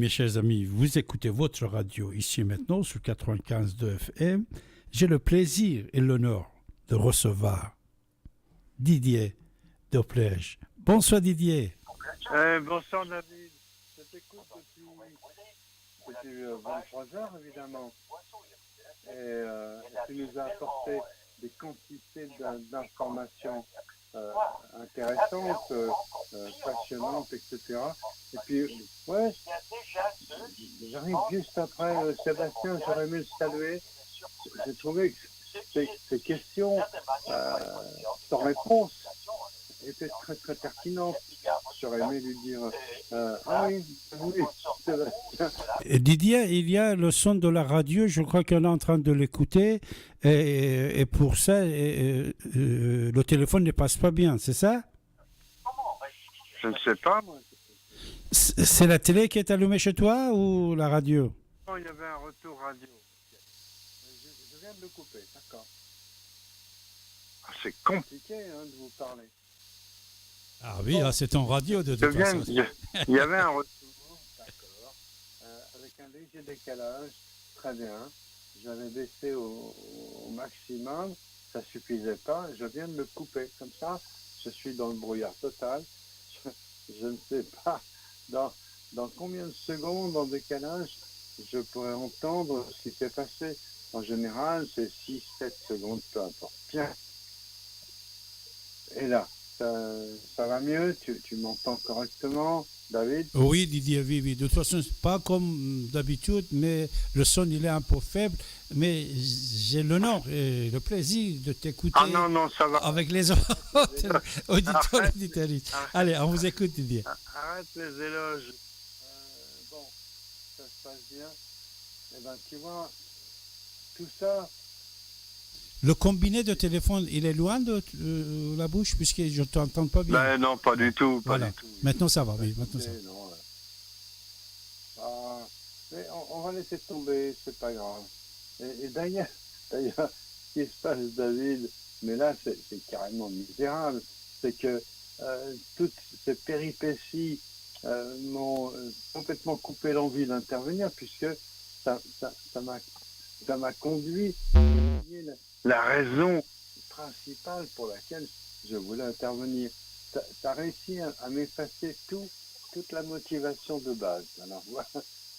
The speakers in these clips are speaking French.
mes chers amis, vous écoutez votre radio ici et maintenant sur 95.2 FM. J'ai le plaisir et l'honneur de recevoir Didier Doplège. Bonsoir Didier. Bonsoir David. Je t'écoute depuis 23 heures évidemment. Et tu nous as apporté des quantités d'informations intéressantes, passionnantes, etc. Et puis, ouais, j'arrive juste après Sébastien, j'aurais aimé le saluer. J'ai trouvé que ces questions, sans réponse, étaient très très pertinentes. J'aurais aimé lui dire ah oui, Sébastien. Didier, il y a le son de la radio, je crois qu'on est en train de l'écouter, et pour ça, le téléphone ne passe pas bien, c'est ça? Je ne sais pas, moi. C'est la télé qui est allumée chez toi ou la radio? Non, il y avait un retour radio. Je viens de le couper, d'accord. Ah, c'est compliqué de vous parler. Ah oui, bon, c'est en radio de toute façon. Il y avait un retour, d'accord, avec un léger décalage, très bien. J'avais baissé au maximum, ça ne suffisait pas, je viens de le couper. Comme ça, je suis dans le brouillard total. Je ne sais pas dans combien de secondes en décalage je pourrais entendre ce qui s'est passé. En général, c'est 6-7 secondes, peu importe. Bien. Et là, ça va mieux? Tu m'entends correctement, David? Oui, Didier, oui. De toute façon, pas comme d'habitude, mais le son, il est un peu faible. Mais j'ai l'honneur et le plaisir de t'écouter ça va. avec les autres auditeurs. Allez, on vous écoute, Didier. Arrête les éloges. Bon, ça se passe bien. Eh bien, tu vois, tout ça... Le combiné de téléphone, il est loin de la bouche, puisque je ne t'entends pas bien. Ben non, pas du tout. Voilà. Du tout. Maintenant, ça va, oui. Maintenant, ça va. Non, mais on va laisser tomber, c'est pas grave. Et d'ailleurs, ce qui se passe, David, mais là, c'est carrément misérable, c'est que toutes ces péripéties m'ont complètement coupé l'envie d'intervenir, puisque ça m'a conduit à la raison principale pour laquelle je voulais intervenir. Tu as réussi à m'effacer toute la motivation de base. Alors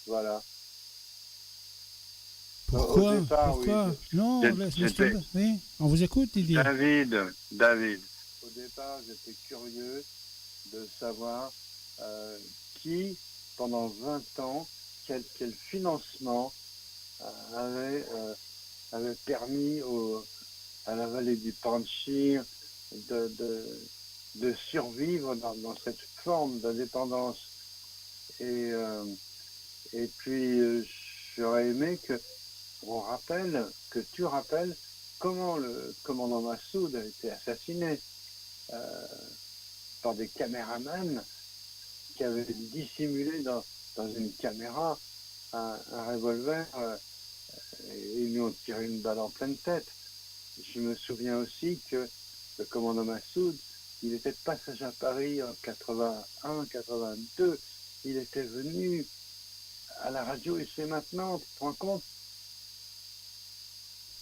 voilà. Pourquoi? Pourquoi? Oui, non, laisse tomber. Oui, on vous écoute, Didier. David. Au départ, j'étais curieux de savoir qui, pendant 20 ans, quel financement avait permis à la vallée du Panchir de survivre dans cette forme d'indépendance. Et puis, j'aurais aimé que tu rappelles comment le commandant Massoud a été assassiné par des caméramans qui avaient dissimulé dans une caméra un revolver et ils lui ont tiré une balle en pleine tête. Je me souviens aussi que le commandant Massoud, il était de passage à Paris en 81, 82. Il était venu à la radio et c'est maintenant, tu te rends compte?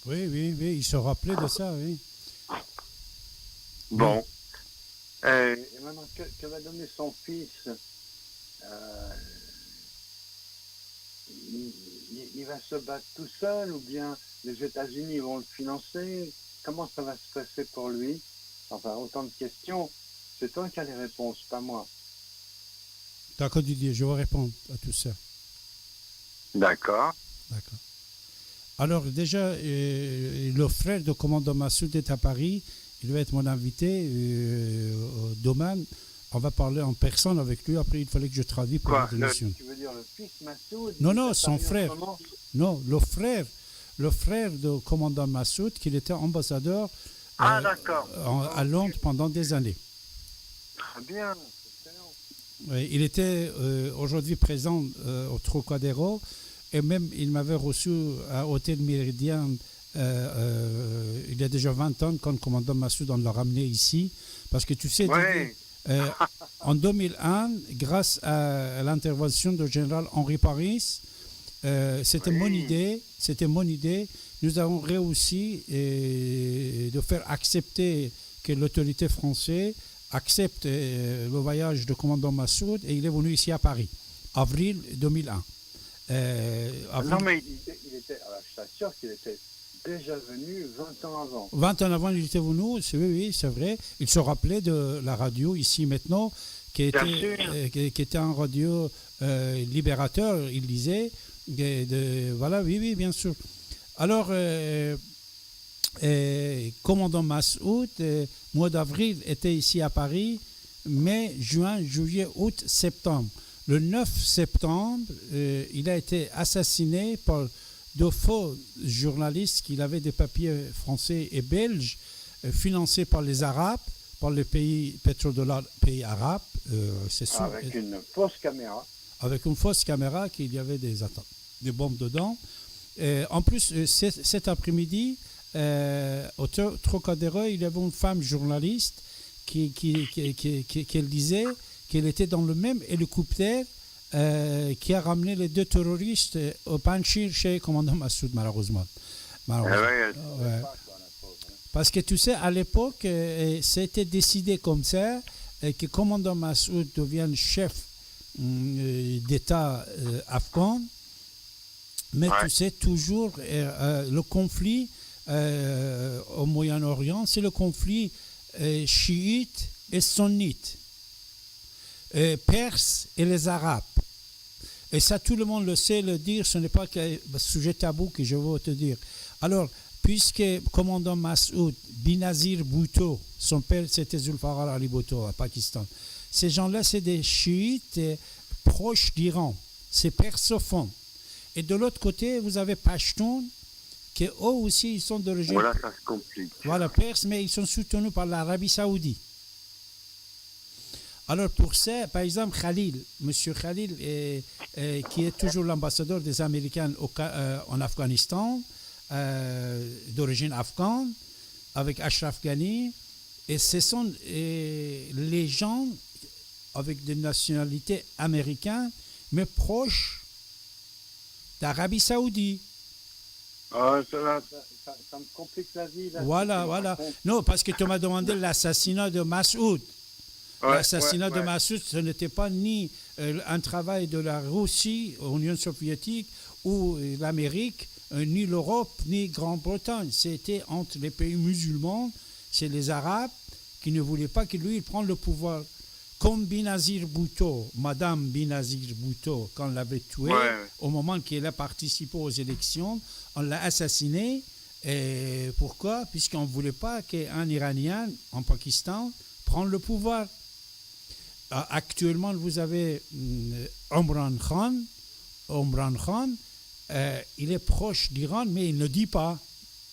Oui, il se rappelait de ça, oui. Bon. Et maintenant, que va donner son fils? Il va se battre tout seul ou bien les États-Unis vont le financer? Comment ça va se passer pour lui? Enfin, autant de questions. C'est toi qui as les réponses, pas moi. D'accord, Didier, je vais répondre à tout ça. D'accord. Alors, déjà, le frère de commandant Massoud est à Paris. Il va être mon invité au domaine. On va parler en personne avec lui. Après, il fallait que je traduise pour la émission. Tu veux dire le fils Massoud? Non, son frère. Non, le frère de commandant Massoud, qui était ambassadeur à Londres pendant des années. Très bien. Oui, il était aujourd'hui présent au Trocadéro et même il m'avait reçu à Hôtel Méridien il y a déjà 20 ans quand le commandant Massoud on l'a ramené ici parce que tu sais Euh, En 2001, grâce à l'intervention du général Henri Paris, c'était mon idée. C'était mon idée. Nous avons réussi de faire accepter que l'autorité française accepte le voyage du commandant Massoud et il est venu ici à Paris, avril 2001. Non, mais il était, alors, je t'assure qu'il était déjà venu 20 ans avant. 20 ans avant, il était venu, oui, c'est vrai. Il se rappelait de la radio ici maintenant, qui était un radio libérateur, il disait. Voilà, oui, bien sûr. Alors, commandant Massoud, mois d'avril, était ici à Paris, mai, juin, juillet, août, septembre. Le 9 septembre, il a été assassiné par de faux journalistes qui avaient des papiers français et belges, financés par les Arabes, par les pays pétrodollars, pays arabes, c'est sûr. Avec une fausse caméra. Avec une fausse caméra, qu'il y avait des bombes dedans. En plus, cet après-midi, au Trocadéro, il y avait une femme journaliste qui disait qu'elle était dans le même hélicoptère qui a ramené les deux terroristes au Panchir chez le commandant Massoud, malheureusement. Ouais. Parce que tu sais, à l'époque, c'était décidé comme ça que le commandant Massoud devienne chef d'État afghan. Mais tu sais, toujours, le conflit au Moyen-Orient, c'est le conflit chiite et sunnite, perse et les Arabes. Et ça, tout le monde le sait, le dire, ce n'est pas un sujet tabou que je veux te dire. Alors, puisque le commandant Massoud, Binazir Bhutto, son père c'était Zulfikar Ali Bhutto à Pakistan, ces gens-là, c'est des chiites proches d'Iran, c'est persophones. Et de l'autre côté, vous avez Pashtun, qui eux aussi, ils sont d'origine. Voilà, ça se complique. Voilà, perse, mais ils sont soutenus par l'Arabie Saoudite. Alors pour ça, par exemple, Khalil, Monsieur Khalil, qui est toujours l'ambassadeur des Américains en Afghanistan, d'origine afghane, avec Ashraf Ghani, et ce sont les gens avec des nationalités américaines, mais proches d'Arabie Saoudite. Ça me complique la vie. Là, voilà. Non, parce que tu m'as demandé l'assassinat de Massoud. L'assassinat de Massoud, ce n'était pas ni un travail de la Russie, l'Union soviétique, ou l'Amérique, ni l'Europe, ni Grande-Bretagne. C'était entre les pays musulmans, c'est les Arabes qui ne voulaient pas que lui prenne le pouvoir. Comme Binazir Bhutto, Madame Binazir Bhutto, quand on l'avait tué, au moment qu'elle a participé aux élections, on l'a assassiné. Et pourquoi? Puisqu'on ne voulait pas qu'un Iranien en Pakistan prenne le pouvoir. Actuellement, vous avez Omran Khan. Il est proche d'Iran, mais il ne dit pas.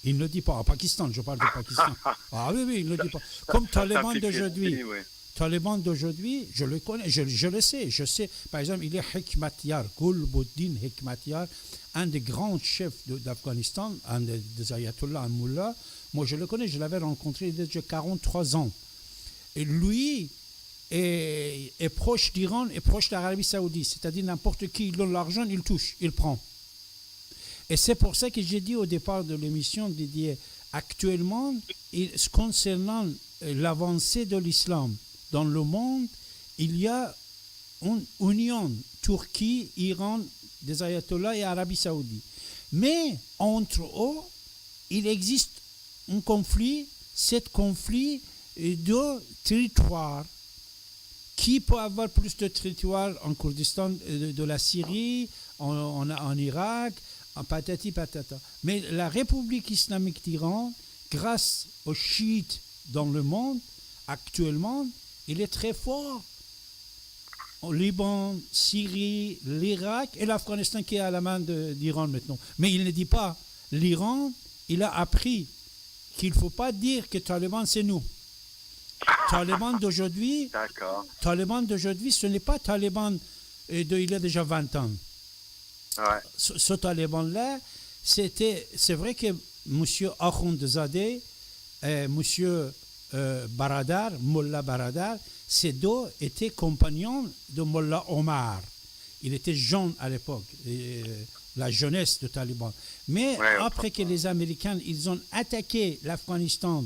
Il ne dit pas. En Pakistan, je parle de Pakistan. Ah oui, il ne dit pas. Comme Taliban d'aujourd'hui. Taliban d'aujourd'hui, je le connais, je le sais. Je sais, par exemple, il est Hekmatyar, Gulbuddin Hekmatyar, un des grands chefs d'Afghanistan, un des ayatollahs, un mullah. Moi, je le connais, je l'avais rencontré il y a déjà 43 ans. Et lui est proche d'Iran et proche d'Arabie Saoudite. C'est-à-dire, n'importe qui, il donne l'argent, il touche, il prend. Et c'est pour ça que j'ai dit au départ de l'émission, Didier, actuellement, concernant l'avancée de l'islam dans le monde, il y a une union Turquie, Iran, des ayatollahs et Arabie Saoudite. Mais entre eux, il existe un conflit, cet conflit de territoire. Qui peut avoir plus de territoire en Kurdistan de la Syrie, en Irak, en patati patata. Mais la République islamique d'Iran, grâce aux chiites dans le monde, actuellement, il est très fort. Au Liban, Syrie, l'Irak et l'Afghanistan qui est à la main d'Iran maintenant. Mais il ne dit pas, l'Iran, il a appris qu'il ne faut pas dire que Taliban c'est nous. Taliban d'aujourd'hui, ce n'est pas Taliban il y a déjà 20 ans. Ce Taliban-là, c'est vrai que M. Akhundzadeh, M. Baradar, Mullah Baradar, ces deux étaient compagnons de Mullah Omar. Il était jeune à l'époque, la jeunesse du Taliban. Mais Ouais, après que les Américains ils ont attaqué l'Afghanistan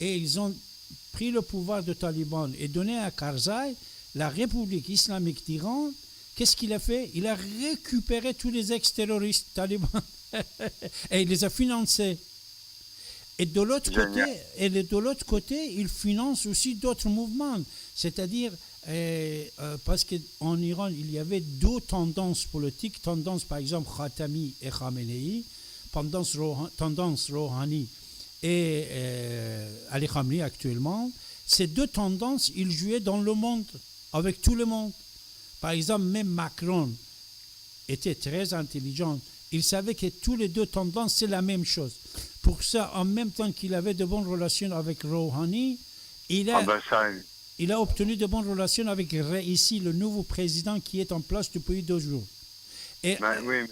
et ils ont pris le pouvoir du Taliban et donné à Karzai, la République islamique d'Iran, qu'est-ce qu'il a fait? Il a récupéré tous les ex-terroristes talibans et il les a financés. Et de l'autre côté, il finance aussi d'autres mouvements. C'est-à-dire, parce qu'en Iran, il y avait deux tendances politiques. Tendance, par exemple, Khatami et Khamenei. Tendance Rouhani et Ali Khamenei actuellement. Ces deux tendances, ils jouaient dans le monde, avec tout le monde. Par exemple, même Macron était très intelligent. Il savait que tous les deux tendances, c'est la même chose. Pour ça, en même temps qu'il avait de bonnes relations avec Rouhani, il a obtenu de bonnes relations avec Raisi, le nouveau président qui est en place depuis 2 jours. Oui, mais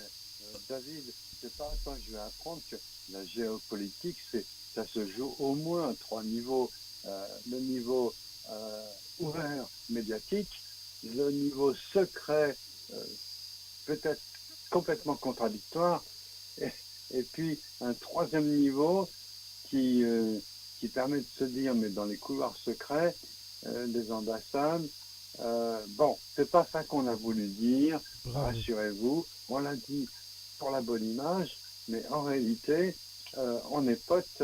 David, c'est pas toi que je vais apprendre que la géopolitique, ça se joue au moins à 3 niveaux. Le niveau ouvert médiatique, le niveau secret, peut-être complètement contradictoire, et puis un 3e niveau qui permet de se dire, mais dans les couloirs secrets des ambassades, bon, c'est pas ça qu'on a voulu dire, rassurez-vous, on l'a dit pour la bonne image, mais en réalité, on est potes,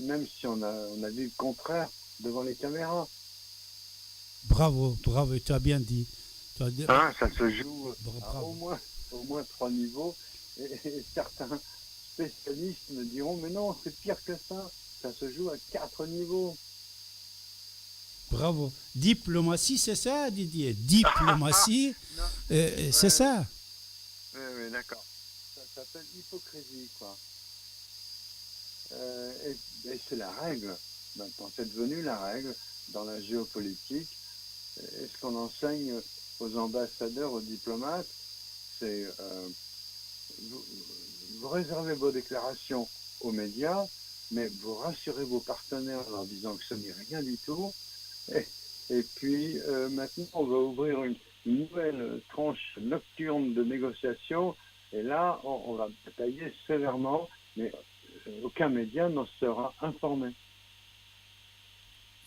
même si on a dit le contraire devant les caméras. Bravo, tu as bien dit. Ça se joue à au moins 3 niveaux, et certains spécialistes me diront, mais non, c'est pire que ça se joue à 4 niveaux. Bravo. Diplomatie, c'est ça, Didier? Diplomatie, c'est ça. Oui, d'accord. Ça s'appelle hypocrisie, quoi. Et c'est la règle. Maintenant, c'est devenu la règle dans la géopolitique. Et ce qu'on enseigne aux ambassadeurs, aux diplomates, c'est vous réservez vos déclarations aux médias, mais vous rassurez vos partenaires en leur disant que ce n'est rien du tout. Et puis maintenant, on va ouvrir une nouvelle tranche nocturne de négociations. Et là, on va batailler sévèrement, mais aucun média n'en sera informé.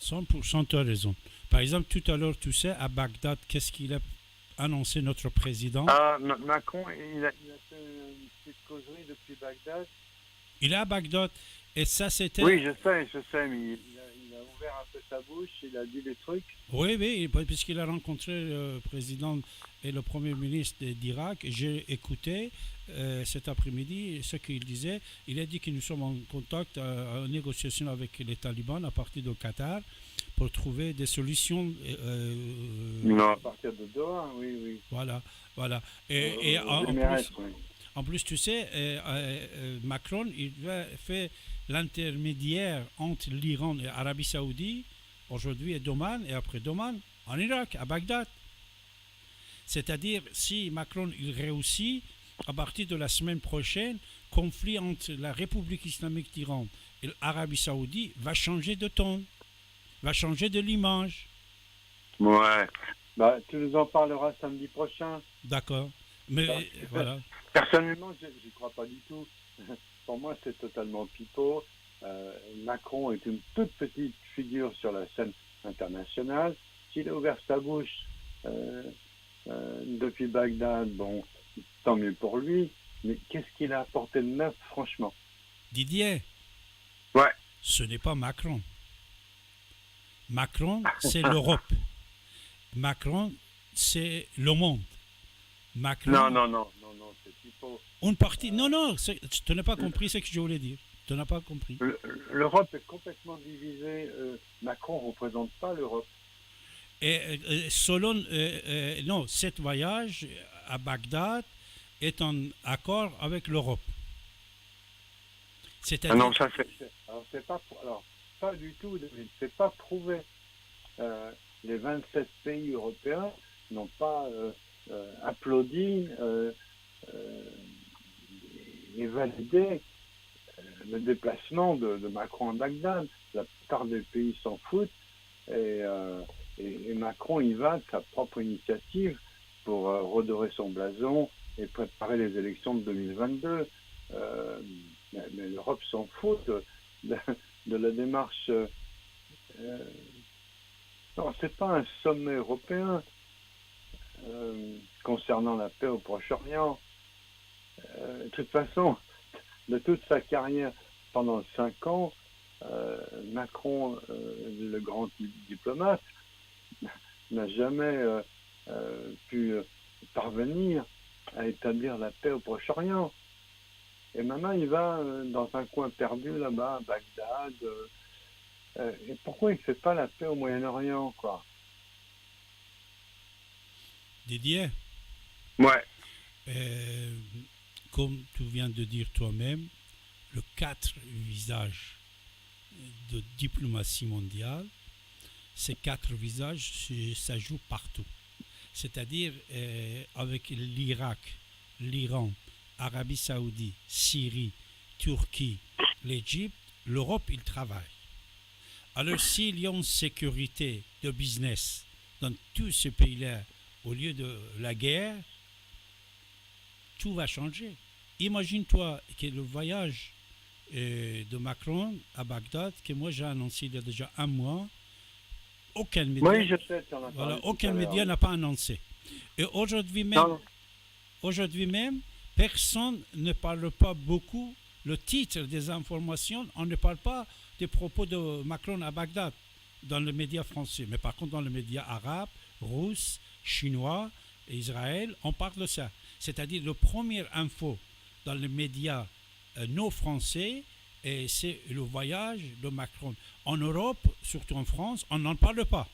100% tu as raison. Par exemple, tout à l'heure, tu sais, à Bagdad, qu'est-ce qu'il a annoncé notre président? Macron, il a fait une petite causerie depuis Bagdad. Il est à Bagdad. Et ça, c'était... Oui, je sais, mais il a ouvert un peu sa bouche, il a dit des trucs. Oui, puisqu'il a rencontré le président et le premier ministre d'Irak. J'ai écouté cet après-midi ce qu'il disait. Il a dit que nous sommes en contact, en négociation avec les talibans à partir du Qatar pour trouver des solutions. Non, à partir de Doha, oui. Voilà. Et en plus, tu sais, Macron, il va faire l'intermédiaire entre l'Iran et l'Arabie Saoudite, aujourd'hui et demain, et après demain, en Irak, à Bagdad. C'est-à-dire, si Macron il réussit, à partir de la semaine prochaine, conflit entre la République islamique d'Iran et l'Arabie Saoudite va changer de ton, va changer de l'image. Ouais. Tu nous en parleras samedi prochain. D'accord. Mais voilà. Personnellement, je n'y crois pas du tout. Pour moi, c'est totalement pipeau. Macron est une toute petite figure sur la scène internationale. S'il a ouvert sa bouche depuis Bagdad, bon, tant mieux pour lui. Mais qu'est-ce qu'il a apporté de neuf, franchement? Didier. Ouais. Ce n'est pas Macron. Macron, c'est l'Europe. Macron, c'est le monde. Macron, non, c'est pipeau. Une partie. Non, tu n'as pas compris ce que je voulais dire. Tu n'as pas compris. L'Europe est complètement divisée. Macron ne représente pas l'Europe. Et selon. Non, cet voyage à Bagdad est en accord avec l'Europe. C'est-à-dire. Non, ça c'est. Alors, c'est pas. Alors, pas du tout. C'est pas prouvé. Les 27 pays européens n'ont pas applaudi et validé le déplacement de Macron à Bagdad. La plupart des pays s'en foutent et Macron y va de sa propre initiative pour redorer son blason et préparer les élections de 2022. Mais l'Europe s'en fout de la démarche. Non, c'est pas un sommet européen concernant la paix au Proche-Orient. De toute façon, de toute sa carrière pendant 5 ans, Macron, le grand diplomate, n'a jamais pu parvenir à établir la paix au Proche-Orient. Et maintenant, il va dans un coin perdu là-bas, à Bagdad. Et pourquoi il ne fait pas la paix au Moyen-Orient, quoi? Didier, Ouais. comme tu viens de dire toi-même, le 4 visages de diplomatie mondiale, ces 4 visages, ça joue partout. C'est-à-dire avec l'Irak, l'Iran, Arabie Saoudite, Syrie, Turquie, l'Égypte, l'Europe, ils travaillent. Alors s'il y a une sécurité de business dans tous ces pays-là, au lieu de la guerre, tout va changer. Imagine-toi que le voyage de Macron à Bagdad, que moi j'ai annoncé il y a déjà un mois, aucun média, Oui, je sais, aucun média n'a pas annoncé. Et aujourd'hui même, personne ne parle pas beaucoup. Le titre des informations, on ne parle pas des propos de Macron à Bagdad dans les médias français. Mais par contre, dans les médias arabes, russes, chinois et Israël, on parle de ça. C'est-à-dire, la première info dans les médias non français, c'est le voyage de Macron. En Europe, surtout en France, on n'en parle pas.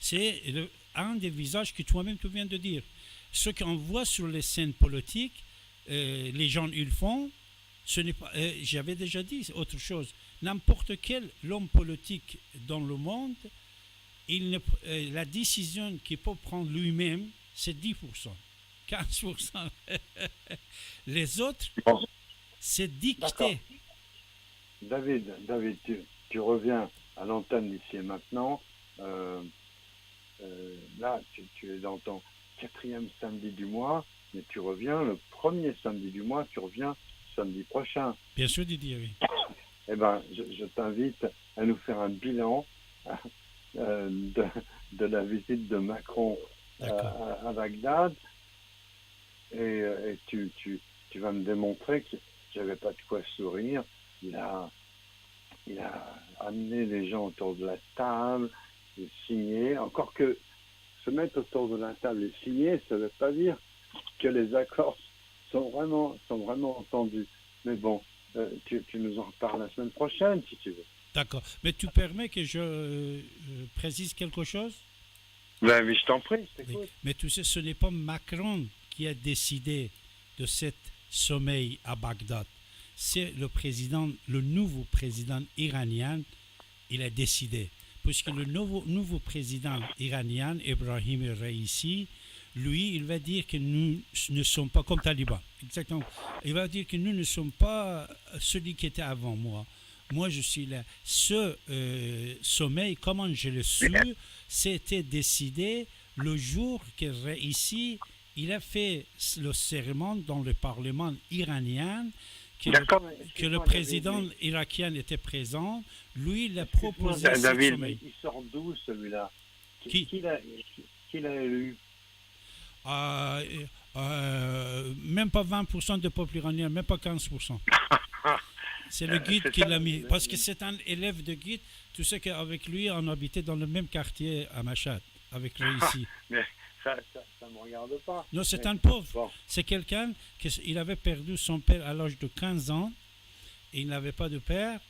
C'est un des visages que toi-même tu viens de dire. Ce qu'on voit sur les scènes politiques, les gens ils font, ce n'est pas. J'avais déjà dit autre chose. N'importe quel homme politique dans le monde, la décision qu'il peut prendre lui-même, c'est 10%, 15%. Les autres, c'est dicté. D'accord. David, tu reviens à l'antenne d'ici et maintenant. Là, tu es dans ton 4e samedi du mois, mais tu reviens le 1er samedi du mois, tu reviens samedi prochain. Bien sûr, Didier, oui. Eh bien, je t'invite à nous faire un bilan de la visite de Macron à Bagdad. Et tu vas me démontrer que j'avais pas de quoi sourire. Il a amené les gens autour de la table, et signé. Encore que se mettre autour de la table et signer, ça ne veut pas dire que les accords sont vraiment entendus. Mais bon, tu nous en reparles la semaine prochaine, si tu veux. D'accord. Mais tu permets que je précise quelque chose? Ben, mais je t'en prie, je t'écoute. Oui. Mais tu sais, ce n'est pas Macron qui a décidé de cet sommeil à Bagdad. C'est le nouveau président iranien, il a décidé. Puisque le nouveau président iranien, Ebrahim Raisi, lui, il va dire que nous ne sommes pas comme talibans. Exactement. Il va dire que nous ne sommes pas celui qui était avant moi. Moi, je suis là. Ce sommeil, comment je l'ai su, c'était décidé le jour que Raisi, il a fait le serment dans le Parlement iranien, que le président irakien était présent. Lui, il a proposé David, ce sommeil. Il sort d'où celui-là? Qui l'a élu? Même pas 20% de peuple iranien, même pas 15%. C'est le guide qui l'a mis. Parce que c'est un élève de guide. Tu sais qu'avec lui, on habitait dans le même quartier à Machhad, avec lui ici. Mais ça ne me regarde pas. Non, c'est un pauvre. Bon. C'est quelqu'un qui avait perdu son père à l'âge de 15 ans. Et il n'avait pas de père.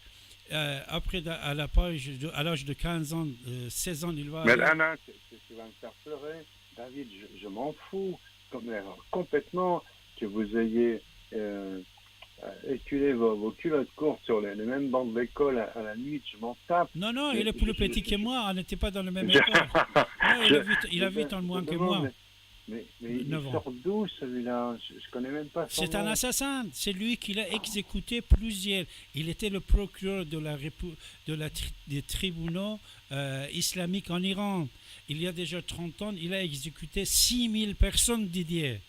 Après, à l'âge de 15 ans, 16 ans, il va... Mais là, tu vas me faire pleurer. David, je m'en fous complètement que vous ayez éculé vos culottes courtes sur les mêmes bancs d'école à la nuit. Je m'en tape. Non, il est plus petit que moi. On n'était pas dans le même école. Non, il a 8 ans de moins que moi. Mais il 9 ans. sort d'où celui-là? Je connais même pas son C'est un nom. assassin. C'est lui qui l'a exécuté plusieurs. Il était le procureur des tribunaux islamiques en Iran. Il y a déjà 30 ans, il a exécuté 6000 personnes, Didier.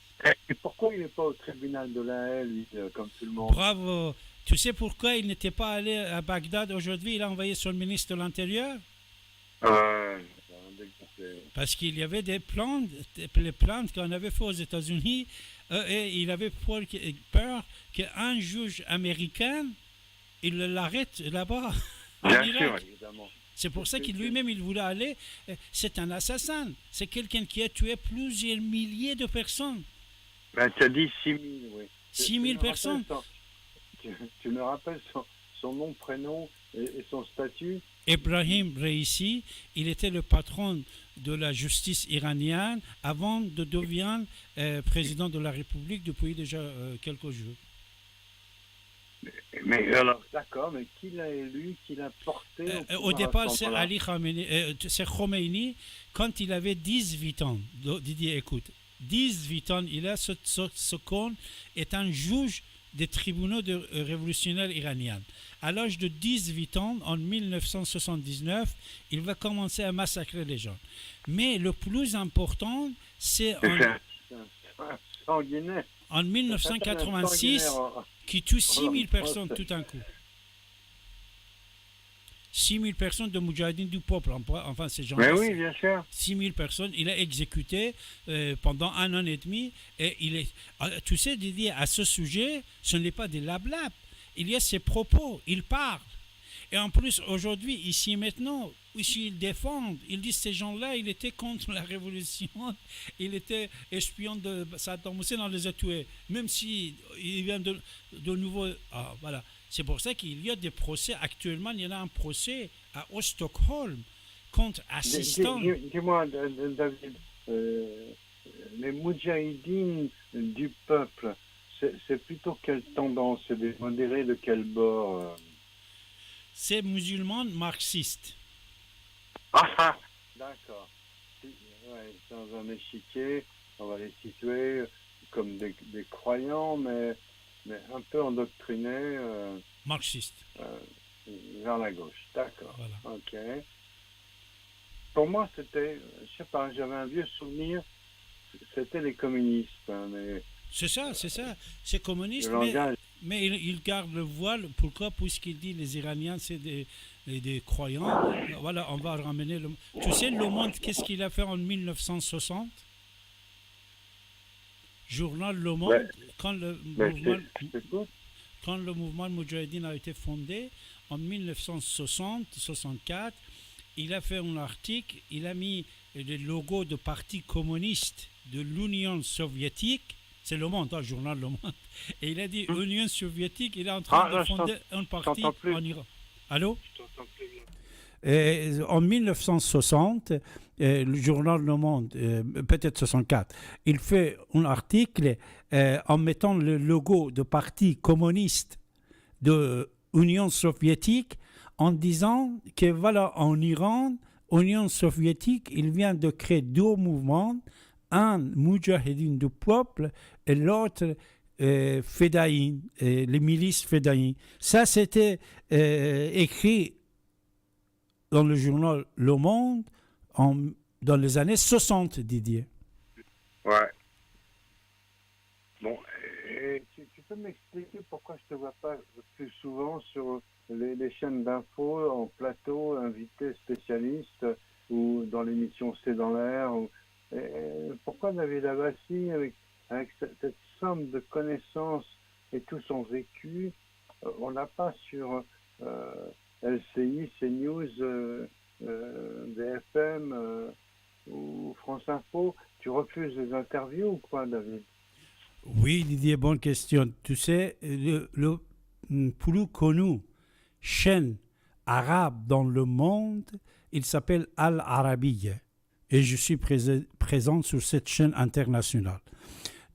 Et pourquoi il n'est pas au tribunal de la haie, lui, comme tout le monde? Bravo. Tu sais pourquoi il n'était pas allé à Bagdad aujourd'hui? Il a envoyé son ministre de l'Intérieur. Parce qu'il y avait les plaintes qu'on avait fait aux États-Unis, et il avait peur qu'un juge américain, il l'arrête là-bas, en Bien Irak. sûr, évidemment. C'est pour ça qu'il lui-même, il voulait aller. C'est un assassin. C'est quelqu'un qui a tué plusieurs milliers de personnes. Ben, tu as dit 6 000, oui. 6 000 personnes. Tu me rappelles son nom, prénom et son statut? Ebrahim Raisi, il était le patron de la justice iranienne avant de devenir président de la République depuis déjà quelques jours. Mais alors, d'accord, mais qui l'a élu, qui l'a porté au départ, c'est Ali Khamenei, c'est Khomeini, quand il avait 18 ans. Didier, écoute, 18 ans, il a ce qu'on est un juge des tribunaux révolutionnaires iraniens. À l'âge de 18 ans, en 1979, il va commencer à massacrer les gens. Mais le plus important, c'est en 1986, qui tue 6000 personnes tout d'un coup. 6000 personnes de Moudjahidine du peuple, enfin ces gens-là. Mais oui, bien sûr. 6000 personnes, il a exécuté pendant 1 an et demi. Et tu sais, Didier, à ce sujet, ce n'est pas des lablab. Il y a ses propos, il parle. Et en plus, aujourd'hui, ici maintenant, ici, ils défendent. Ils disent ces gens-là, il était contre la révolution. Il était espion de Saddam Hussein, on les a tués. Même si il vient de nouveau. Ah, voilà. C'est pour ça qu'il y a des procès. Actuellement, il y en a un procès à Stockholm contre assistant. Dis-moi, David, les Moudjahidines du peuple, c'est plutôt quelle tendance? C'est des modérés de quel bord? C'est musulmans marxistes. Ah, d'accord. Ouais, dans un échiquier, on va les situer comme des croyants, mais un peu endoctrinés. Marxistes. Vers la gauche, d'accord. Voilà. Ok. Pour moi, c'était, je sais pas, j'avais un vieux souvenir, c'était les communistes. Mais c'est ça. C'est communiste, mais il garde le voile. Pourquoi? Puisqu'il dit les Iraniens, c'est des croyants. Voilà, on va ramener le... Tu sais, Le Monde, qu'est-ce qu'il a fait en 1960? Journal Le Monde, ouais. quand le mouvement Moudjahidine a été fondé en 1960-64, il a fait un article, il a mis le logo de parti communiste de l'Union soviétique. C'est Le Monde, le journal Le Monde. Et il a dit Union soviétique, il est en train de fonder un parti en Iran. Allô? Je t'entends plus bien. En 1960, le journal Le Monde, peut-être 64, il fait un article en mettant le logo de parti communiste de l'Union soviétique en disant que voilà, en Iran, l'Union soviétique, il vient de créer 2 mouvements, un Moudjahidine du peuple et l'autre Fedaïn, les milices Fedaïn. Ça, c'était écrit dans le journal Le Monde dans les années 60, Didier. Ouais. Bon, tu peux m'expliquer pourquoi je ne te vois pas plus souvent sur les chaînes d'infos, en plateau, invités spécialistes, ou dans l'émission C'est dans l'air pourquoi David Abbassi, avec cette somme de connaissances et tout son vécu, on n'a pas sur LCI, CNews, BFM ou France Info? Tu refuses les interviews ou quoi, David? Oui, Didier, bonne question. Tu sais, le plus connu chaîne arabe dans le monde, il s'appelle Al Arabiya. Et je suis présent sur cette chaîne internationale.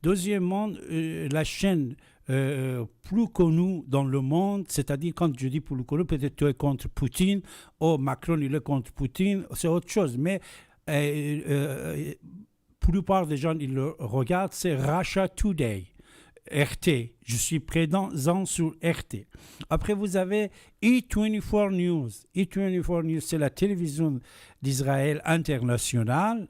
Deuxièmement, la chaîne plus connue dans le monde, c'est-à-dire quand je dis plus connue, peut-être tu es contre Poutine, ou Macron il est contre Poutine, c'est autre chose. Mais plupart des gens, ils le regardent, c'est Russia Today, RT. Je suis présent sur RT. Après, vous avez E24 News. E24 News, c'est la télévision d'Israël internationale.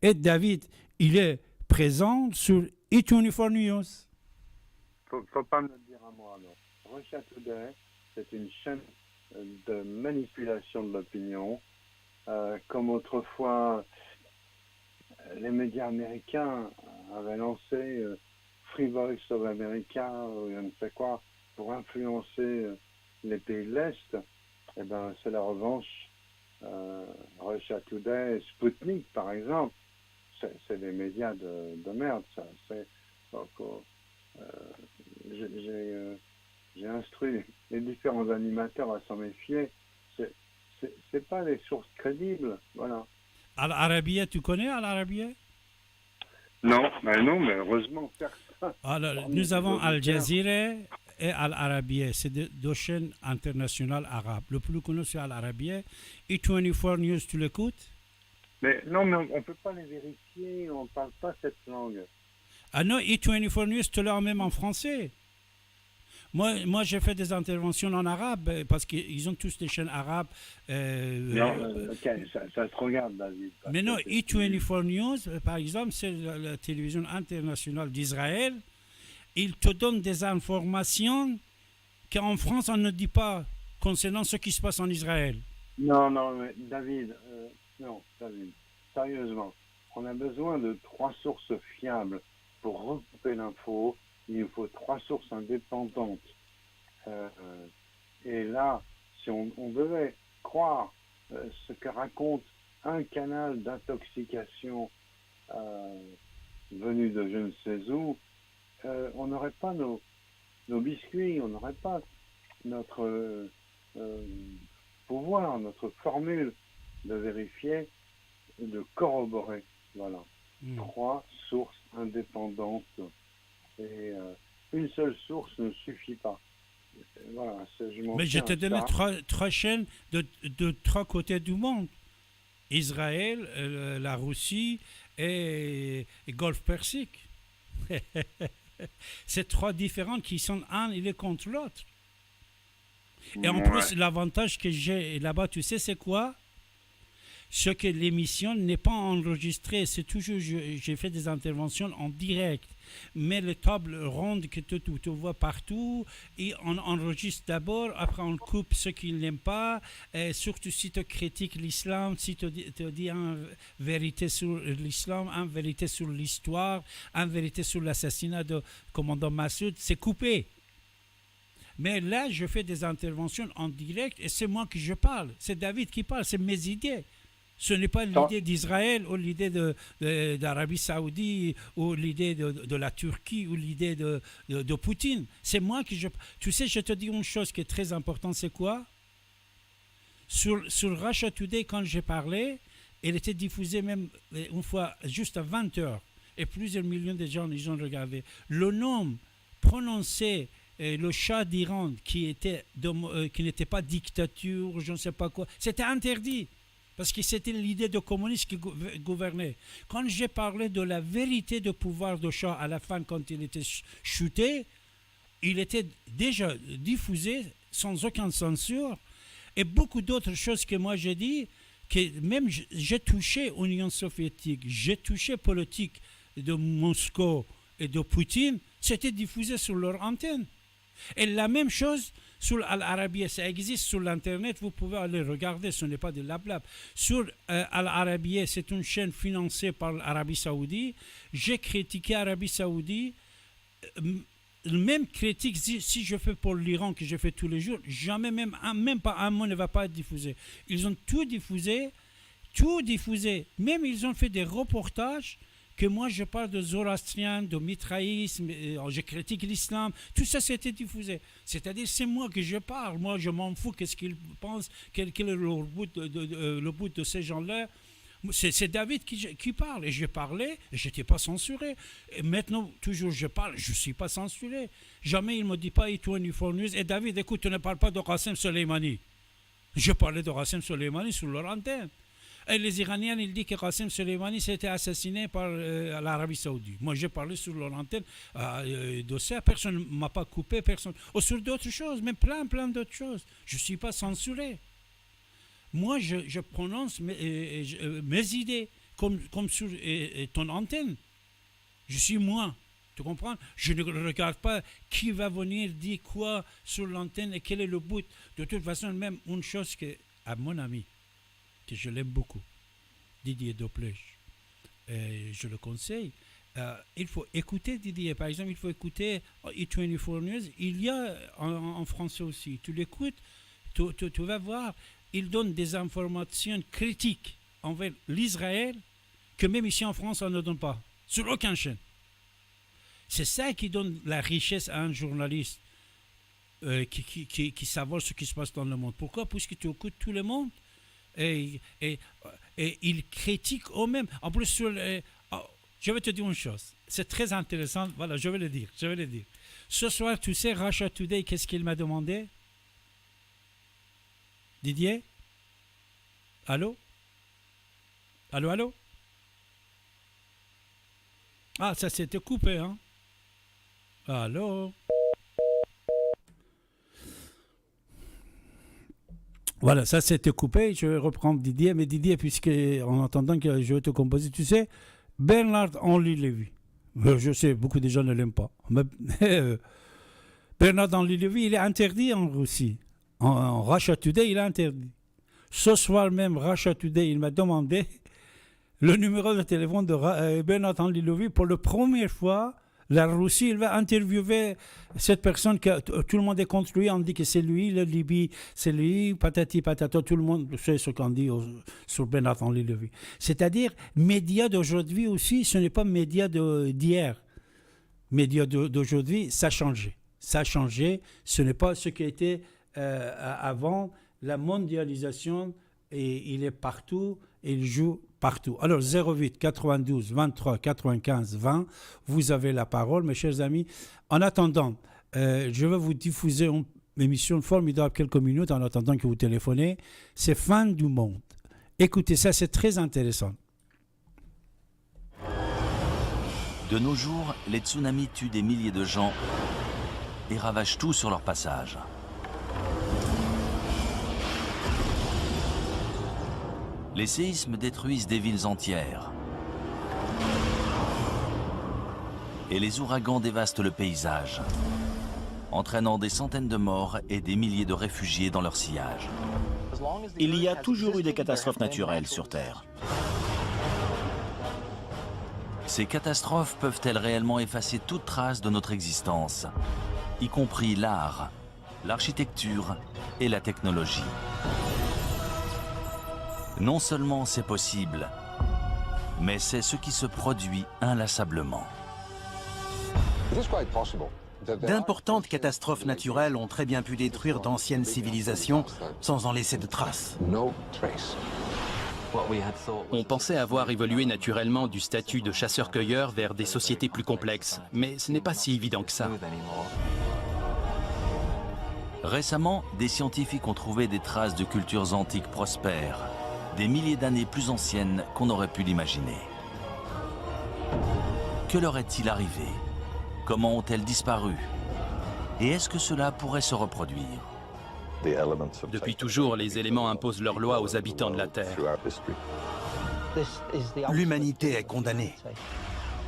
Et David, il est présent sur E24 News. Faut pas me le dire à moi, alors. Russia Today, c'est une chaîne de manipulation de l'opinion. Comme autrefois, les médias américains avaient lancé Free Voice of America, ou je ne sais quoi, pour influencer les pays de l'Est. Eh ben, c'est la revanche. Russia Today, Sputnik, par exemple, c'est des médias de merde, ça. Donc, j'ai instruit les différents animateurs à s'en méfier. C'est pas des sources crédibles, voilà. Al-Arabiya, tu connais Al-Arabiya? Non, mais heureusement, personne. Alors, nous avons Al Jazeera et Al-Arabiya. C'est deux chaînes internationales arabes. Le plus connu, c'est Al-Arabiya. E24 News, tu l'écoutes? Mais non, mais on ne peut pas les vérifier, on ne parle pas cette langue. Ah non, E24 News, tu l'as même en français. Moi, j'ai fait des interventions en arabe parce qu'ils ont tous des chaînes arabes. Ok, ça se regarde, David. Mais non, E24 News, par exemple, c'est la télévision internationale d'Israël. Ils te donnent des informations qu'en France, on ne dit pas concernant ce qui se passe en Israël. Non, mais David, sérieusement, on a besoin de 3 sources fiables pour recouper l'info. Il nous faut 3 sources indépendantes. Et là, si on devait croire ce que raconte un canal d'intoxication venu de je ne sais où, on n'aurait pas nos biscuits, on n'aurait pas notre pouvoir, notre formule de vérifier et de corroborer. Voilà. 3 sources indépendantes. Et une seule source ne suffit pas. Voilà, mais je t'ai donné 3 chaînes de 3 côtés du monde. Israël, la Russie et Golfe Persique. C'est 3 différentes qui sont un, il est contre l'autre. Et en plus, l'avantage que j'ai là-bas, tu sais, c'est quoi? Ce que l'émission n'est pas enregistrée, c'est toujours, j'ai fait des interventions en direct, mais les tables rondes que tu vois partout, et on enregistre d'abord, après on coupe ce qu'ils n'aiment pas, et surtout si tu critiques l'islam, si tu dis une vérité sur l'islam, une vérité sur l'histoire, une vérité sur l'assassinat de commandant Massoud, c'est coupé. Mais là, je fais des interventions en direct et c'est moi qui je parle, c'est David qui parle, c'est mes idées. Ce n'est pas l'idée d'Israël ou l'idée d'Arabie Saoudite ou l'idée de la Turquie ou l'idée de Poutine. C'est moi qui je... Tu sais, je te dis une chose qui est très importante, c'est quoi? Sur Russia Today, quand j'ai parlé, elle était diffusée même une fois juste à 20h. Et plusieurs millions de gens ils ont regardé. Le nom prononcé, le Shah d'Iran, qui n'était pas dictature, je ne sais pas quoi, c'était interdit. Parce que c'était l'idée de communisme qui gouvernait. Quand j'ai parlé de la vérité de pouvoir de Shah à la fin, quand il était chuté, il était déjà diffusé sans aucune censure. Et beaucoup d'autres choses que moi j'ai dit, que même j'ai touché l'Union soviétique, j'ai touché politique de Moscou et de Poutine, c'était diffusé sur leur antenne. Et la même chose sur Al-Arabiya, ça existe sur l'Internet, vous pouvez aller regarder, ce n'est pas de blabla. Sur Al-Arabiya, c'est une chaîne financée par l'Arabie Saoudite. J'ai critiqué l'Arabie Saoudite. Même critique, si je fais pour l'Iran, que je fais tous les jours, jamais même pas un mot ne va pas être diffusé. Ils ont tout diffusé. Même ils ont fait des reportages que moi je parle de zoroastrien, de mitraïsme, je critique l'islam, tout ça c'était diffusé. C'est-à-dire c'est moi que je parle, moi je m'en fous qu'est-ce qu'ils pensent, quel est le but de ces gens-là. C'est David qui parle, et je parlais, et je n'étais pas censuré. Et maintenant, toujours je parle, je ne suis pas censuré. Jamais il ne me dit pas E24 News, et David, écoute, tu ne parles pas de Qassem Soleimani. Je parlais de Qassem Soleimani sur leur antenne. Et les Iraniens, ils disent que Qasem Soleimani s'est été assassiné par l'Arabie Saoudite. Moi, j'ai parlé sur leur antenne de ça. Personne ne m'a pas coupé. Personne. Ou sur d'autres choses, même plein d'autres choses. Je ne suis pas censuré. Moi, je prononce mes idées comme sur ton antenne. Je suis moi. Tu comprends? Je ne regarde pas qui va venir dire quoi sur l'antenne et quel est le but. De toute façon, même une chose que, à mon ami, que je l'aime beaucoup, Didier Doplèche, je le conseille. Il faut écouter Didier. Par exemple, il faut écouter E24 News. Il y a en français aussi. Tu l'écoutes, tu vas voir. Il donne des informations critiques envers l'Israël que même ici en France, on ne donne pas. Sur aucune chaîne. C'est ça qui donne la richesse à un journaliste qui savoir ce qui se passe dans le monde. Pourquoi? Puisque tu écoutes tout le monde et ils critiquent eux-mêmes. En plus, je vais te dire une chose. C'est très intéressant. Voilà, je vais le dire. Ce soir, tu sais, Russia Today, qu'est-ce qu'il m'a demandé? Didier? Allô? Allô? Ah, ça s'était coupé, hein? Allô? Voilà, ça s'était coupé. Je vais reprendre Didier. Mais Didier, puisque en attendant que je vais te composer, tu sais, Bernard-Henri Lévy. Je sais, beaucoup de gens ne l'aiment pas. Mais, Bernard-Henri Lévy, il est interdit en Russie. En Russia Today, il est interdit. Ce soir même, Russia Today, il m'a demandé le numéro de téléphone de Bernard-Henri Lévy. Pour la première fois, la Russie, il va interviewer cette personne que tout le monde est contre lui. On dit que c'est lui, la Libye, c'est lui, patati patata. Tout le monde sait ce qu'on dit sur Bernard-Henri Lévy. C'est-à-dire, médias d'aujourd'hui aussi, ce n'est pas médias d'hier. Médias d'aujourd'hui, ça a changé. Ça a changé. Ce n'est pas ce qui était avant. La mondialisation, et il est partout, et il joue partout. Alors 08 92 23 95 20, vous avez la parole, mes chers amis. En attendant, je vais vous diffuser une émission formidable quelques minutes en attendant que vous téléphonez. C'est Fin du monde. Écoutez ça, c'est très intéressant. De nos jours, les tsunamis tuent des milliers de gens et ravagent tout sur leur passage. Les séismes détruisent des villes entières. Et les ouragans dévastent le paysage, entraînant des centaines de morts et des milliers de réfugiés dans leur sillage. Il y a toujours eu des catastrophes naturelles sur Terre. Ces catastrophes peuvent-elles réellement effacer toute trace de notre existence, y compris l'art, l'architecture et la technologie? Non seulement c'est possible, mais c'est ce qui se produit inlassablement. D'importantes catastrophes naturelles ont très bien pu détruire d'anciennes civilisations sans en laisser de traces. On pensait avoir évolué naturellement du statut de chasseur-cueilleur vers des sociétés plus complexes, mais ce n'est pas si évident que ça. Récemment, des scientifiques ont trouvé des traces de cultures antiques prospères, des milliers d'années plus anciennes qu'on n'aurait pu l'imaginer. Que leur est-il arrivé? Comment ont-elles disparu? Et est-ce que cela pourrait se reproduire? Depuis toujours, les éléments imposent leurs lois aux habitants de la Terre. L'humanité est condamnée.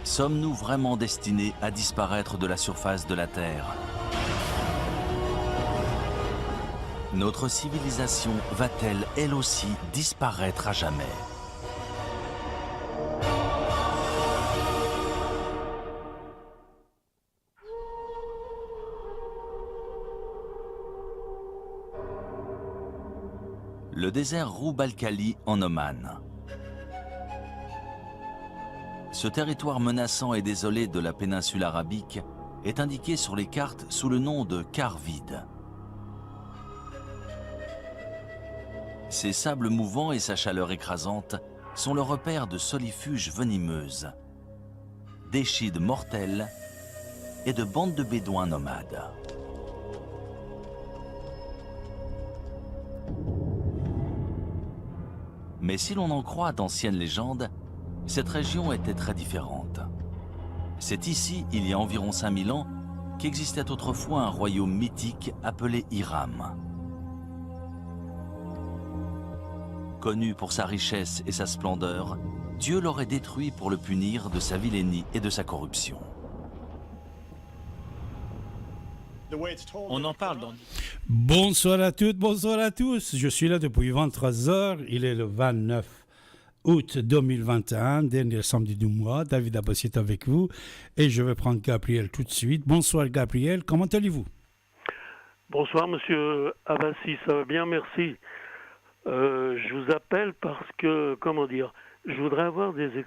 Sommes-nous vraiment destinés à disparaître de la surface de la Terre? Notre civilisation va-t-elle, elle aussi, disparaître à jamais? Le désert Roub al-Khali en Oman. Ce territoire menaçant et désolé de la péninsule arabique est indiqué sur les cartes sous le nom de quart vide. Ses sables mouvants et sa chaleur écrasante sont le repère de solifuges venimeuses, d'échides mortels et de bandes de bédouins nomades. Mais si l'on en croit d'anciennes légendes, cette région était très différente. C'est ici, il y a environ 5000 ans, qu'existait autrefois un royaume mythique appelé Hiram. Connu pour sa richesse et sa splendeur, Dieu l'aurait détruit pour le punir de sa vilainie et de sa corruption. On en parle dans... Bonsoir à toutes, bonsoir à tous. Je suis là depuis 23h. Il est le 29 août 2021, dernier samedi du mois. David Abbassi est avec vous et je vais prendre Gabriel tout de suite. Bonsoir Gabriel, comment allez-vous? Bonsoir Monsieur Abbassi, ça va bien, merci. Je vous appelle parce que, je voudrais avoir des